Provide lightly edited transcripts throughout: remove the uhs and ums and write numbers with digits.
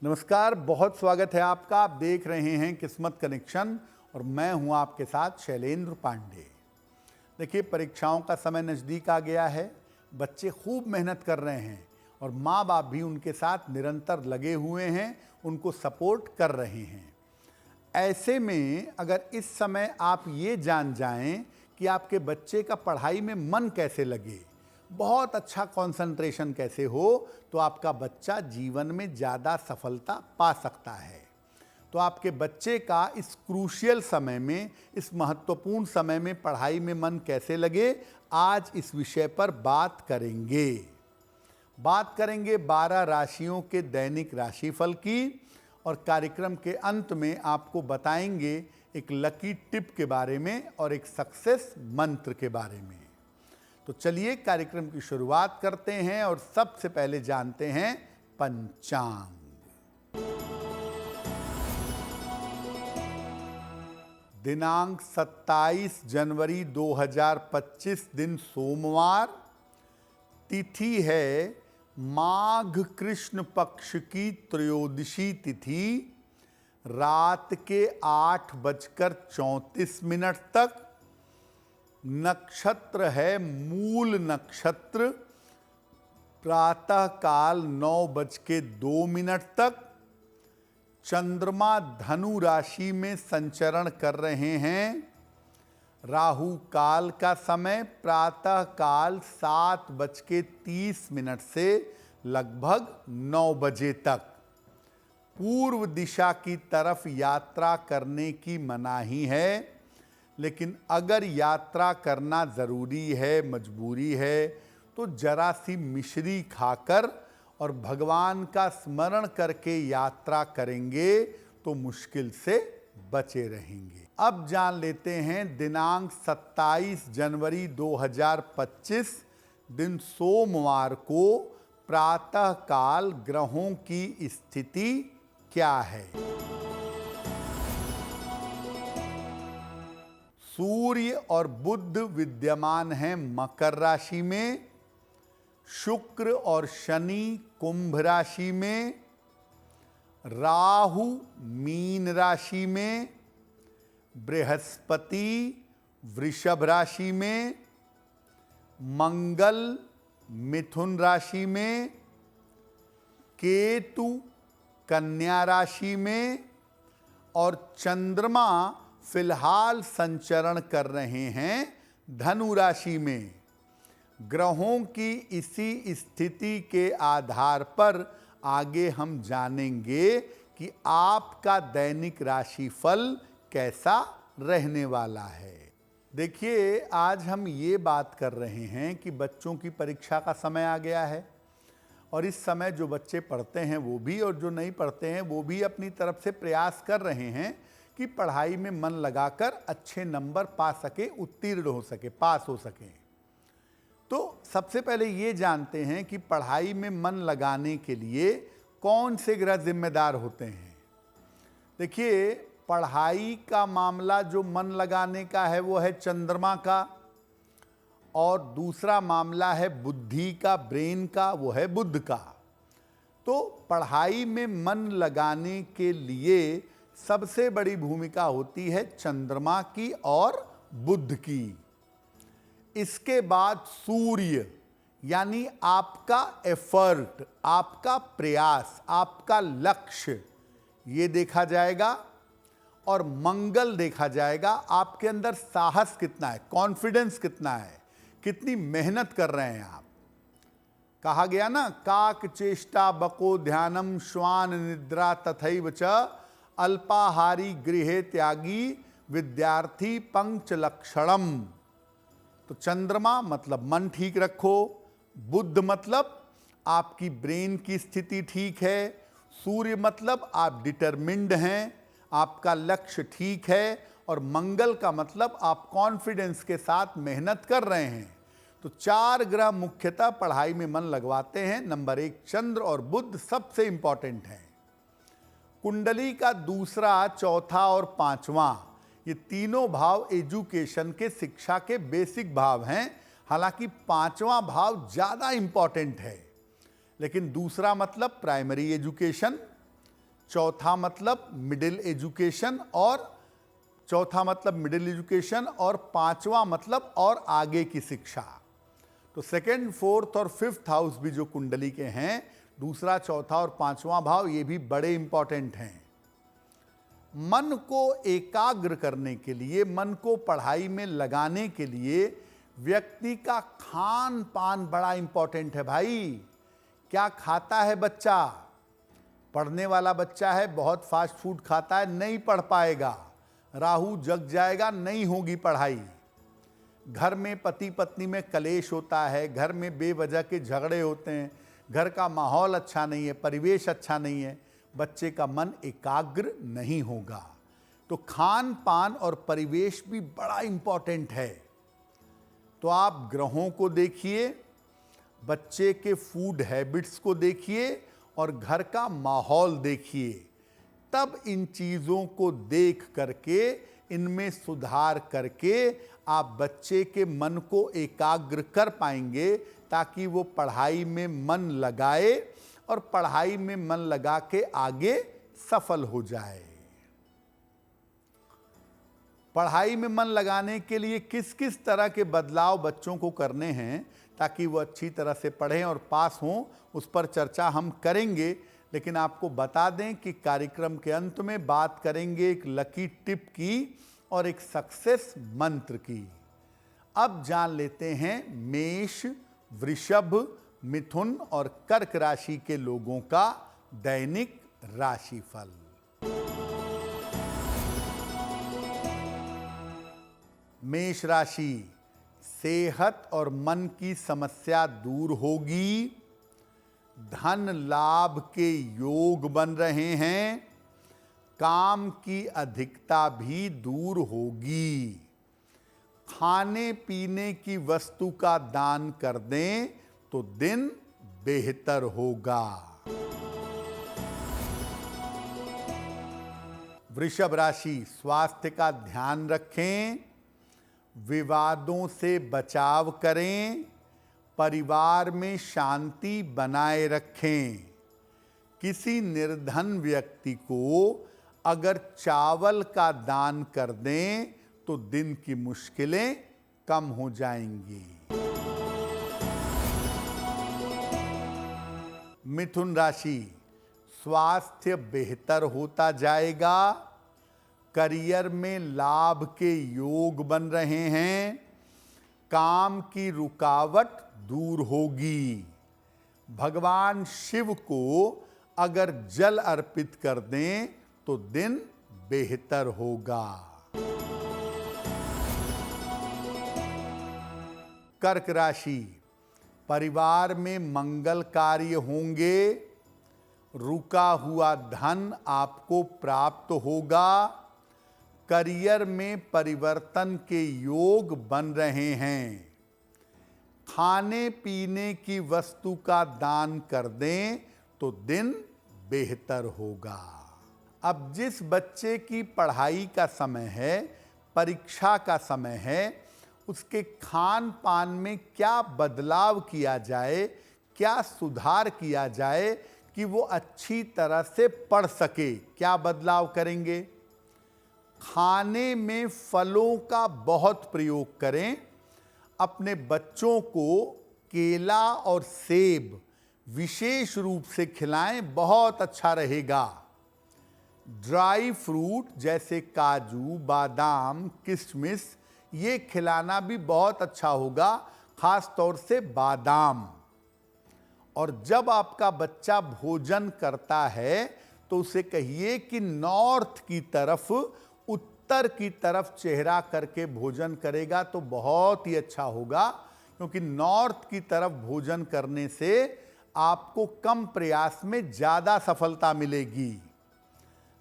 नमस्कार, बहुत स्वागत है आपका। आप देख रहे हैं किस्मत कनेक्शन और मैं हूं आपके साथ शैलेंद्र पांडे। देखिए, परीक्षाओं का समय नज़दीक आ गया है। बच्चे खूब मेहनत कर रहे हैं और माँ बाप भी उनके साथ निरंतर लगे हुए हैं, उनको सपोर्ट कर रहे हैं। ऐसे में अगर इस समय आप ये जान जाएं कि आपके बच्चे का पढ़ाई में मन कैसे लगे, बहुत अच्छा कंसंट्रेशन कैसे हो, तो आपका बच्चा जीवन में ज़्यादा सफलता पा सकता है। तो आपके बच्चे का इस क्रूशियल समय में, इस महत्वपूर्ण समय में पढ़ाई में मन कैसे लगे, आज इस विषय पर बात करेंगे। बात करेंगे 12 राशियों के दैनिक राशिफल की और कार्यक्रम के अंत में आपको बताएंगे एक लकी टिप के बारे में और एक सक्सेस मंत्र के बारे में। तो चलिए कार्यक्रम की शुरुआत करते हैं और सबसे पहले जानते हैं पंचांग। दिनांक 27 जनवरी 2025 दिन सोमवार। तिथि है माघ कृष्ण पक्ष की त्रयोदशी तिथि, रात के 8:34 तक। नक्षत्र है मूल नक्षत्र, प्रातः काल 9:02 तक। चंद्रमा धनु राशि में संचरण कर रहे हैं। राहु काल का समय प्रातः काल 7:30 से लगभग 9 बजे तक। पूर्व दिशा की तरफ यात्रा करने की मनाही है, लेकिन अगर यात्रा करना ज़रूरी है, मजबूरी है, तो जरा सी मिश्री खाकर और भगवान का स्मरण करके यात्रा करेंगे तो मुश्किल से बचे रहेंगे। अब जान लेते हैं दिनांक 27 जनवरी 2025 दिन सोमवार को प्रातः काल ग्रहों की स्थिति क्या है। सूर्य और बुध विद्यमान हैं मकर राशि में, शुक्र और शनि कुंभ राशि में, राहु मीन राशि में, बृहस्पति वृषभ राशि में, मंगल मिथुन राशि में, केतु कन्या राशि में और चंद्रमा फिलहाल संचरण कर रहे हैं धनु राशि में। ग्रहों की इसी स्थिति के आधार पर आगे हम जानेंगे कि आपका दैनिक राशिफल कैसा रहने वाला है। देखिए, आज हम ये बात कर रहे हैं कि बच्चों की परीक्षा का समय आ गया है और इस समय जो बच्चे पढ़ते हैं वो भी और जो नहीं पढ़ते हैं वो भी अपनी तरफ से प्रयास कर रहे हैं कि पढ़ाई में मन लगाकर अच्छे नंबर पा सके, उत्तीर्ण हो सके, पास हो सके। तो सबसे पहले ये जानते हैं कि पढ़ाई में मन लगाने के लिए कौन से ग्रह जिम्मेदार होते हैं। देखिए, पढ़ाई का मामला जो मन लगाने का है वो है चंद्रमा का, और दूसरा मामला है बुद्धि का, ब्रेन का, वो है बुध का। तो पढ़ाई में मन लगाने के लिए सबसे बड़ी भूमिका होती है चंद्रमा की और बुध की। इसके बाद सूर्य, यानी आपका एफर्ट, आपका प्रयास, आपका लक्ष्य, ये देखा जाएगा। और मंगल देखा जाएगा, आपके अंदर साहस कितना है, कॉन्फिडेंस कितना है, कितनी मेहनत कर रहे हैं आप। कहा गया ना, काक चेष्टा बको ध्यानम श्वान निद्रा तथैव च अल्पाहारी गृहे त्यागी विद्यार्थी पंच लक्षणम। तो चंद्रमा मतलब मन ठीक रखो, बुध मतलब आपकी ब्रेन की स्थिति ठीक है, सूर्य मतलब आप डिटरमिन्ड हैं, आपका लक्ष्य ठीक है, और मंगल का मतलब आप कॉन्फिडेंस के साथ मेहनत कर रहे हैं। तो 4 ग्रह मुख्यतः पढ़ाई में मन लगवाते हैं। नंबर 1 चंद्र और बुध सबसे इंपॉर्टेंट है। कुंडली का दूसरा, चौथा और पांचवा, ये तीनों भाव एजुकेशन के, शिक्षा के बेसिक भाव हैं। हालांकि पांचवा भाव ज़्यादा इंपॉर्टेंट है, लेकिन दूसरा मतलब प्राइमरी एजुकेशन, चौथा मतलब मिडिल एजुकेशन और पांचवा मतलब और आगे की शिक्षा। तो सेकंड, फोर्थ और फिफ्थ हाउस भी जो कुंडली के हैं, दूसरा, चौथा और पांचवा भाव, ये भी बड़े इंपॉर्टेंट हैं। मन को एकाग्र करने के लिए, मन को पढ़ाई में लगाने के लिए व्यक्ति का खान पान बड़ा इंपॉर्टेंट है भाई। क्या खाता है बच्चा? पढ़ने वाला बच्चा है, बहुत फास्ट फूड खाता है, नहीं पढ़ पाएगा, राहु जग जाएगा, नहीं होगी पढ़ाई। घर में पति पत्नी में कलेश होता है, घर में बेवजह के झगड़े होते हैं, घर का माहौल अच्छा नहीं है, परिवेश अच्छा नहीं है, बच्चे का मन एकाग्र नहीं होगा। तो खान पान और परिवेश भी बड़ा इंपॉर्टेंट है। तो आप ग्रहों को देखिए, बच्चे के फूड हैबिट्स को देखिए और घर का माहौल देखिए, तब इन चीज़ों को देख करके, इनमें सुधार करके आप बच्चे के मन को एकाग्र कर पाएंगे, ताकि वो पढ़ाई में मन लगाए और पढ़ाई में मन लगा के आगे सफल हो जाए। पढ़ाई में मन लगाने के लिए किस किस तरह के बदलाव बच्चों को करने हैं ताकि वो अच्छी तरह से पढ़ें और पास हों, उस पर चर्चा हम करेंगे। लेकिन आपको बता दें कि कार्यक्रम के अंत में बात करेंगे एक लकी टिप की और एक सक्सेस मंत्र की। अब जान लेते हैं मेष, वृषभ, मिथुन और कर्क राशि के लोगों का दैनिक राशिफल। मेष राशि, सेहत और मन की समस्या दूर होगी, धन लाभ के योग बन रहे हैं, काम की अधिकता भी दूर होगी, खाने पीने की वस्तु का दान कर दें तो दिन बेहतर होगा। वृषभ राशि, स्वास्थ्य का ध्यान रखें, विवादों से बचाव करें, परिवार में शांति बनाए रखें। किसी निर्धन व्यक्ति को अगर चावल का दान कर दें तो दिन की मुश्किलें कम हो जाएंगी। मिथुन राशि, स्वास्थ्य बेहतर होता जाएगा, करियर में लाभ के योग बन रहे हैं, काम की रुकावट दूर होगी, भगवान शिव को अगर जल अर्पित कर दें तो दिन बेहतर होगा। कर्क राशि, परिवार में मंगल कार्य होंगे, रुका हुआ धन आपको प्राप्त होगा, करियर में परिवर्तन के योग बन रहे हैं, खाने पीने की वस्तु का दान कर दें तो दिन बेहतर होगा। अब जिस बच्चे की पढ़ाई का समय है, परीक्षा का समय है, उसके खान पान में क्या बदलाव किया जाए, क्या सुधार किया जाए कि वो अच्छी तरह से पढ़ सके, क्या बदलाव करेंगे? खाने में फलों का बहुत प्रयोग करें, अपने बच्चों को केला और सेब विशेष रूप से खिलाएं, बहुत अच्छा रहेगा। ड्राई फ्रूट जैसे काजू, बादाम, किशमिश, ये खिलाना भी बहुत अच्छा होगा, खास तौर से बादाम। और जब आपका बच्चा भोजन करता है तो उसे कहिए कि नॉर्थ की तरफ, उत्तर की तरफ चेहरा करके भोजन करेगा तो बहुत ही अच्छा होगा, क्योंकि नॉर्थ की तरफ भोजन करने से आपको कम प्रयास में ज़्यादा सफलता मिलेगी।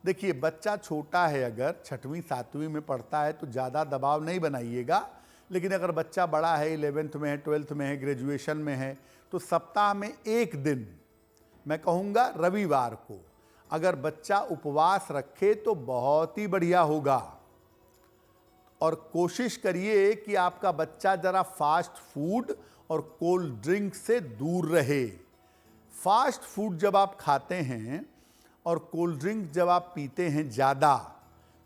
देखिए, बच्चा छोटा है, अगर 6वीं 7वीं में पढ़ता है तो ज़्यादा दबाव नहीं बनाइएगा, लेकिन अगर बच्चा बड़ा है, 11th में है, 12th में है, ग्रेजुएशन में है, तो सप्ताह में एक दिन, मैं कहूँगा रविवार को, अगर बच्चा उपवास रखे तो बहुत ही बढ़िया होगा। और कोशिश करिए कि आपका बच्चा ज़रा फास्ट फूड और कोल्ड ड्रिंक से दूर रहे। फास्ट फूड जब आप खाते हैं और कोल्ड ड्रिंक जब आप पीते हैं ज़्यादा,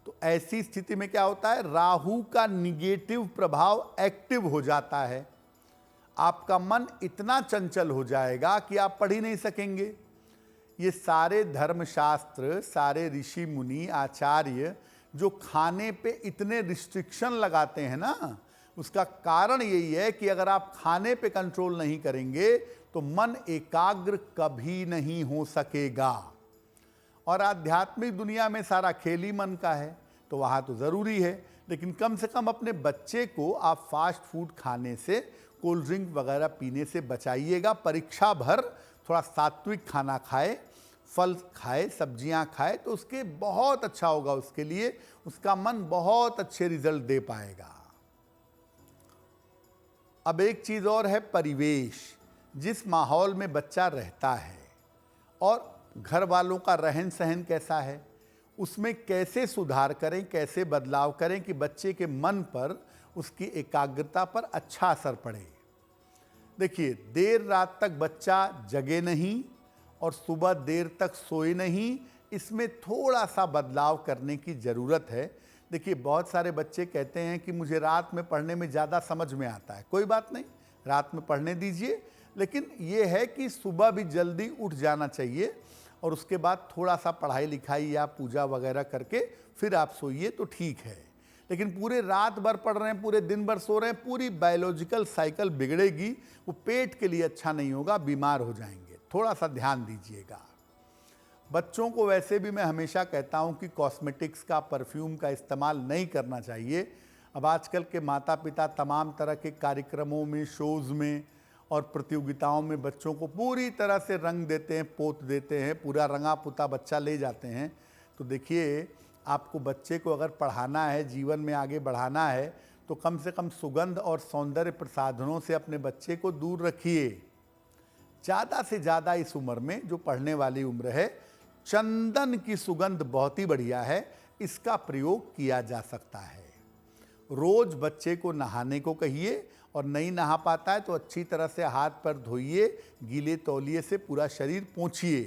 तो ऐसी स्थिति में क्या होता है, राहु का निगेटिव प्रभाव एक्टिव हो जाता है। आपका मन इतना चंचल हो जाएगा कि आप पढ़ ही नहीं सकेंगे। ये सारे धर्मशास्त्र, सारे ऋषि मुनि आचार्य जो खाने पे इतने रिस्ट्रिक्शन लगाते हैं ना, उसका कारण यही है कि अगर आप खाने पे कंट्रोल नहीं करेंगे तो मन एकाग्र कभी नहीं हो सकेगा। और आध्यात्मिक दुनिया में सारा खेल ही मन का है, तो वहाँ तो ज़रूरी है, लेकिन कम से कम अपने बच्चे को आप फास्ट फूड खाने से, कोल्ड ड्रिंक वगैरह पीने से बचाइएगा। परीक्षा भर थोड़ा सात्विक खाना खाए, फल खाए, सब्जियां खाए, तो उसके बहुत अच्छा होगा, उसके लिए उसका मन बहुत अच्छे रिजल्ट दे पाएगा। अब एक चीज़ और है, परिवेश। जिस माहौल में बच्चा रहता है और घर वालों का रहन सहन कैसा है, उसमें कैसे सुधार करें, कैसे बदलाव करें कि बच्चे के मन पर, उसकी एकाग्रता पर अच्छा असर पड़े। देखिए, देर रात तक बच्चा जगे नहीं और सुबह देर तक सोए नहीं, इसमें थोड़ा सा बदलाव करने की ज़रूरत है। देखिए, बहुत सारे बच्चे कहते हैं कि मुझे रात में पढ़ने में ज़्यादा समझ में आता है। कोई बात नहीं, रात में पढ़ने दीजिए, लेकिन ये है कि सुबह भी जल्दी उठ जाना चाहिए और उसके बाद थोड़ा सा पढ़ाई लिखाई या पूजा वगैरह करके फिर आप सोइए तो ठीक है। लेकिन पूरे रात भर पढ़ रहे हैं, पूरे दिन भर सो रहे हैं, पूरी बायोलॉजिकल साइकिल बिगड़ेगी, वो पेट के लिए अच्छा नहीं होगा, बीमार हो जाएंगे। थोड़ा सा ध्यान दीजिएगा। बच्चों को वैसे भी मैं हमेशा कहता हूं कि कॉस्मेटिक्स का, परफ्यूम का इस्तेमाल नहीं करना चाहिए। अब आजकल के माता पिता तमाम तरह के कार्यक्रमों में, शोज़ में और प्रतियोगिताओं में बच्चों को पूरी तरह से रंग देते हैं, पोत देते हैं, पूरा रंगा पुता बच्चा ले जाते हैं। तो देखिए, आपको बच्चे को अगर पढ़ाना है, जीवन में आगे बढ़ाना है, तो कम से कम सुगंध और सौंदर्य प्रसाधनों से अपने बच्चे को दूर रखिए। ज़्यादा से ज़्यादा इस उम्र में, जो पढ़ने वाली उम्र है, चंदन की सुगंध बहुत ही बढ़िया है, इसका प्रयोग किया जा सकता है। रोज बच्चे को नहाने को कहिए और नहीं नहा पाता है तो अच्छी तरह से हाथ पैर धोइए, गीले तौलिए से पूरा शरीर पोंछिए,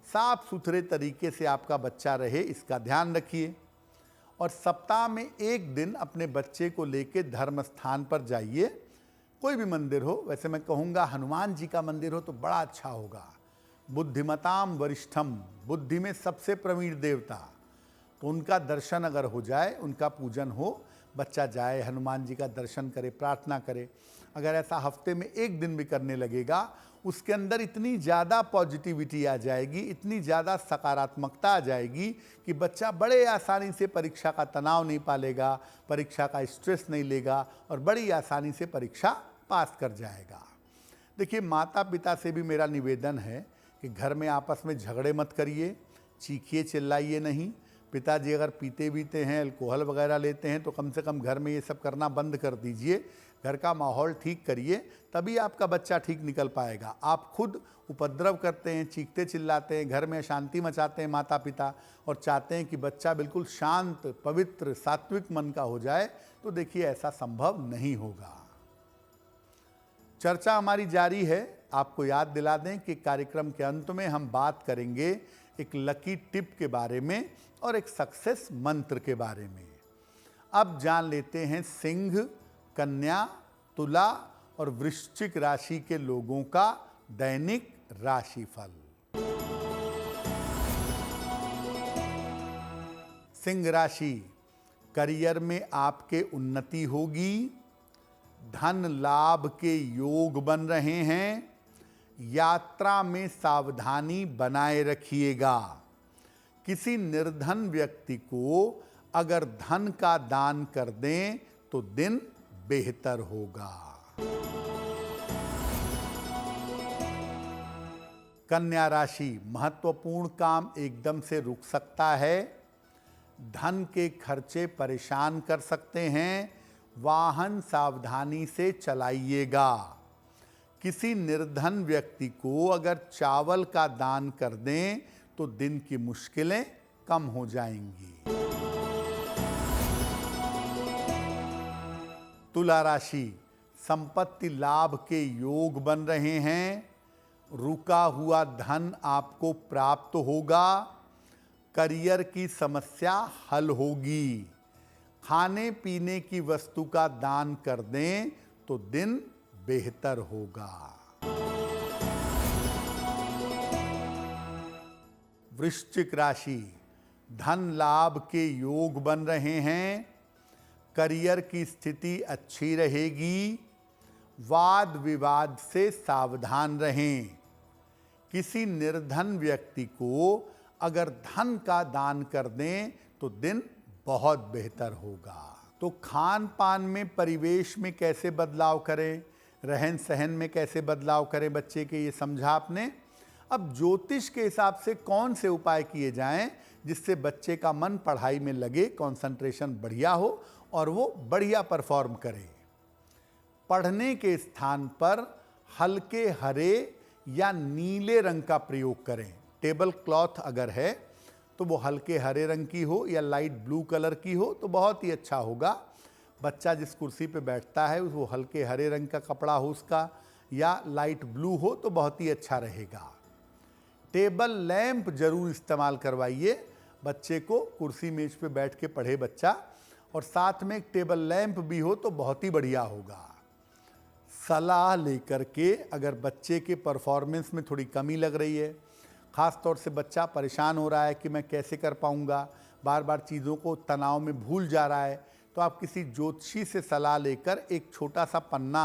साफ सुथरे तरीके से आपका बच्चा रहे, इसका ध्यान रखिए। और सप्ताह में एक दिन अपने बच्चे को लेके धर्म स्थान पर जाइए, कोई भी मंदिर हो। वैसे मैं कहूँगा हनुमान जी का मंदिर हो तो बड़ा अच्छा होगा। बुद्धिमताम वरिष्ठम, बुद्धि में सबसे प्रवीण देवता, तो उनका दर्शन अगर हो जाए, उनका पूजन हो, बच्चा जाए, हनुमान जी का दर्शन करे, प्रार्थना करे। अगर ऐसा हफ्ते में एक दिन भी करने लगेगा, उसके अंदर इतनी ज़्यादा पॉजिटिविटी आ जाएगी, इतनी ज़्यादा सकारात्मकता आ जाएगी कि बच्चा बड़े आसानी से परीक्षा का तनाव नहीं पालेगा, परीक्षा का स्ट्रेस नहीं लेगा और बड़ी आसानी से परीक्षा पास कर जाएगा। देखिए, माता पिता से भी मेरा निवेदन है कि घर में आपस में झगड़े मत करिए, चीखिए चिल्लाइए नहीं। पिताजी अगर पीते बीते हैं, अल्कोहल वगैरह लेते हैं, तो कम से कम घर में ये सब करना बंद कर दीजिए। घर का माहौल ठीक करिए, तभी आपका बच्चा ठीक निकल पाएगा। आप खुद उपद्रव करते हैं, चीखते चिल्लाते हैं, घर में अशांति मचाते हैं माता पिता, और चाहते हैं कि बच्चा बिल्कुल शांत, पवित्र, सात्विक मन का हो जाए, तो देखिए ऐसा संभव नहीं होगा। चर्चा हमारी जारी है। आपको याद दिला दें कि कार्यक्रम के अंत में हम बात करेंगे एक लकी टिप के बारे में और एक सक्सेस मंत्र के बारे में। अब जान लेते हैं सिंह, कन्या, तुला और वृश्चिक राशि के लोगों का दैनिक राशिफल। सिंह राशि, करियर में आपके उन्नति होगी, धन लाभ के योग बन रहे हैं, यात्रा में सावधानी बनाए रखिएगा। किसी निर्धन व्यक्ति को अगर धन का दान कर दें तो दिन बेहतर होगा। कन्या राशि, महत्वपूर्ण काम एकदम से रुक सकता है, धन के खर्चे परेशान कर सकते हैं, वाहन सावधानी से चलाइएगा। किसी निर्धन व्यक्ति को अगर चावल का दान कर दें तो दिन की मुश्किलें कम हो जाएंगी। तुला राशि, संपत्ति लाभ के योग बन रहे हैं, रुका हुआ धन आपको प्राप्त होगा, करियर की समस्या हल होगी। खाने पीने की वस्तु का दान कर दें तो दिन बेहतर होगा। वृश्चिक राशि, धन लाभ के योग बन रहे हैं। करियर की स्थिति अच्छी रहेगी। वाद विवाद से सावधान रहें। किसी निर्धन व्यक्ति को अगर धन का दान कर दें तो दिन बहुत बेहतर होगा। तो खान पान में, परिवेश में कैसे बदलाव करें, रहन सहन में कैसे बदलाव करें बच्चे के, ये समझा आपने। अब ज्योतिष के हिसाब से कौन से उपाय किए जाएं जिससे बच्चे का मन पढ़ाई में लगे, कंसंट्रेशन बढ़िया हो और वो बढ़िया परफॉर्म करे। पढ़ने के स्थान पर हल्के हरे या नीले रंग का प्रयोग करें। टेबल क्लॉथ अगर है तो वो हल्के हरे रंग की हो या लाइट ब्लू कलर की हो तो बहुत ही अच्छा होगा। बच्चा जिस कुर्सी पे बैठता है वो हल्के हरे रंग का कपड़ा हो उसका, या लाइट ब्लू हो तो बहुत ही अच्छा रहेगा। टेबल लैंप जरूर इस्तेमाल करवाइए बच्चे को। कुर्सी मेज पे बैठ के पढ़े बच्चा, और साथ में एक टेबल लैंप भी हो तो बहुत ही बढ़िया होगा। सलाह लेकर के, अगर बच्चे के परफॉर्मेंस में थोड़ी कमी लग रही है, ख़ास तौर से बच्चा परेशान हो रहा है कि मैं कैसे कर पाऊंगा, बार बार चीज़ों को तनाव में भूल जा रहा है, तो आप किसी ज्योतिषी से सलाह लेकर एक छोटा सा पन्ना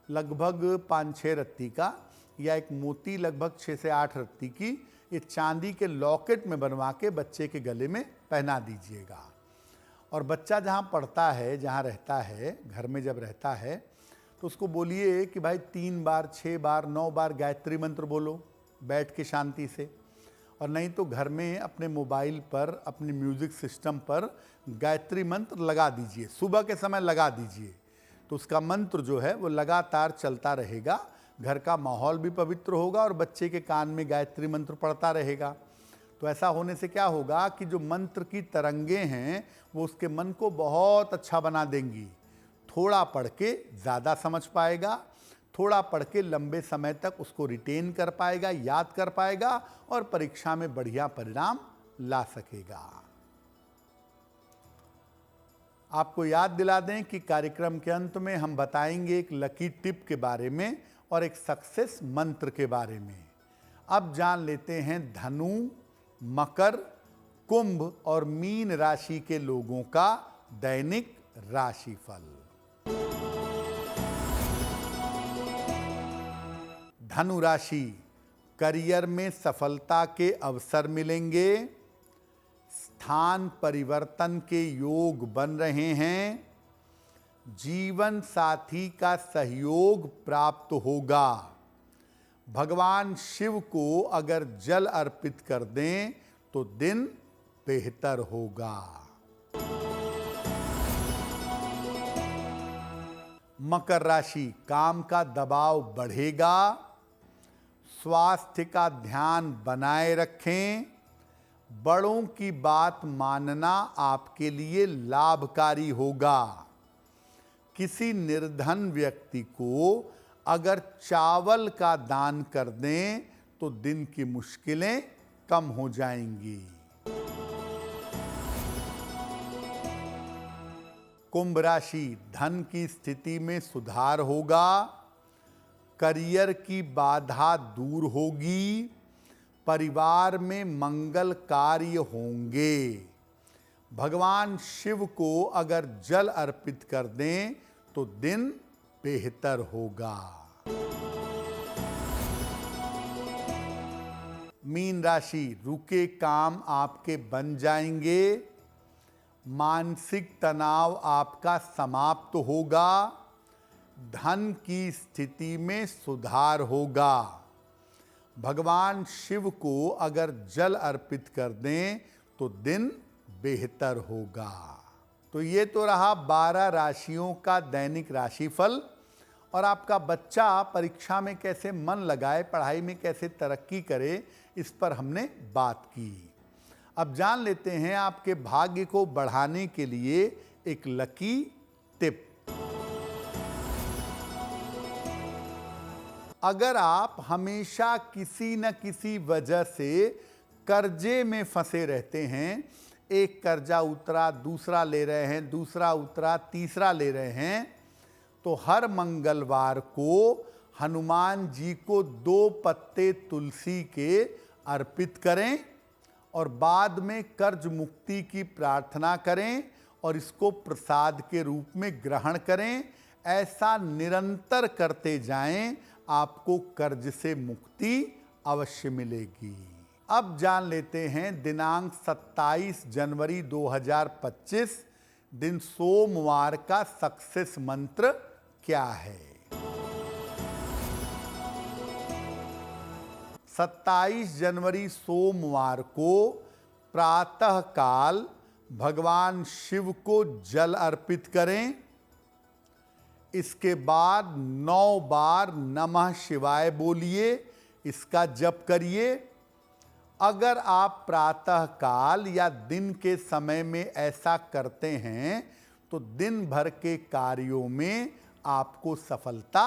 लगभग 5-6 रत्ती का, या एक मोती लगभग 6 से 8 रत्ती की, ये चांदी के लॉकेट में बनवा के बच्चे के गले में पहना दीजिएगा। और बच्चा जहाँ पढ़ता है, जहाँ रहता है, घर में जब रहता है, तो उसको बोलिए कि भाई 3 बार, 6 बार, 9 बार गायत्री मंत्र बोलो बैठ के शांति से। और नहीं तो घर में अपने मोबाइल पर, अपने म्यूज़िक सिस्टम पर गायत्री मंत्र लगा दीजिए, सुबह के समय लगा दीजिए, तो उसका मंत्र जो है वो लगातार चलता रहेगा। घर का माहौल भी पवित्र होगा और बच्चे के कान में गायत्री मंत्र पढ़ता रहेगा। तो ऐसा होने से क्या होगा कि जो मंत्र की तरंगें हैं वो उसके मन को बहुत अच्छा बना देंगी। थोड़ा पढ़ के ज़्यादा समझ पाएगा, थोड़ा पढ़ के लंबे समय तक उसको रिटेन कर पाएगा, याद कर पाएगा और परीक्षा में बढ़िया परिणाम ला सकेगा। आपको याद दिला दें कि कार्यक्रम के अंत में हम बताएंगे एक लकी टिप के बारे में और एक सक्सेस मंत्र के बारे में। अब जान लेते हैं धनु, मकर, कुंभ और मीन राशि के लोगों का दैनिक राशिफल। धनु राशि, करियर में सफलता के अवसर मिलेंगे। स्थान परिवर्तन के योग बन रहे हैं। जीवन साथी का सहयोग प्राप्त होगा। भगवान शिव को अगर जल अर्पित कर दें तो दिन बेहतर होगा। मकर राशि, काम का दबाव बढ़ेगा। स्वास्थ्य का ध्यान बनाए रखें। बड़ों की बात मानना आपके लिए लाभकारी होगा। किसी निर्धन व्यक्ति को अगर चावल का दान कर दें तो दिन की मुश्किलें कम हो जाएंगी। कुंभ राशि, धन की स्थिति में सुधार होगा। करियर की बाधा दूर होगी। परिवार में मंगल कार्य होंगे। भगवान शिव को अगर जल अर्पित कर दें तो दिन बेहतर होगा। मीन राशि, रुके काम आपके बन जाएंगे। मानसिक तनाव आपका समाप्त होगा। धन की स्थिति में सुधार होगा। भगवान शिव को अगर जल अर्पित कर दें तो दिन बेहतर होगा। तो ये तो रहा 12 राशियों का दैनिक राशिफल। और आपका बच्चा परीक्षा में कैसे मन लगाए, पढ़ाई में कैसे तरक्की करे, इस पर हमने बात की। अब जान लेते हैं आपके भाग्य को बढ़ाने के लिए एक लकी टिप। अगर आप हमेशा किसी न किसी वजह से कर्जे में फंसे रहते हैं, एक कर्जा उतरा, दूसरा ले रहे हैं, दूसरा उतरा, तीसरा ले रहे हैं, तो हर मंगलवार को हनुमान जी को 2 पत्ते तुलसी के अर्पित करें और बाद में कर्ज मुक्ति की प्रार्थना करें और इसको प्रसाद के रूप में ग्रहण करें। ऐसा निरंतर करते जाएं, आपको कर्ज से मुक्ति अवश्य मिलेगी। अब जान लेते हैं दिनांक 27 जनवरी 2025 दिन सोमवार का सक्सेस मंत्र क्या है। 27 जनवरी सोमवार को प्रातः काल भगवान शिव को जल अर्पित करें। इसके बाद 9 बार नमः शिवाय बोलिए, इसका जप करिए। अगर आप प्रातः काल या दिन के समय में ऐसा करते हैं तो दिन भर के कार्यों में आपको सफलता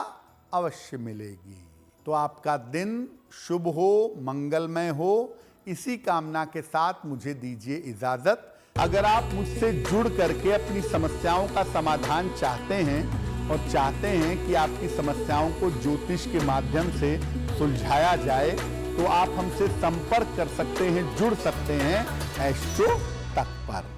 अवश्य मिलेगी। तो आपका दिन शुभ हो, मंगलमय हो, इसी कामना के साथ मुझे दीजिए इजाजत। अगर आप मुझसे जुड़ करके अपनी समस्याओं का समाधान चाहते हैं और चाहते हैं कि आपकी समस्याओं को ज्योतिष के माध्यम से सुलझाया जाए, तो आप हमसे संपर्क कर सकते हैं, जुड़ सकते हैं एस्ट्रो तक पर।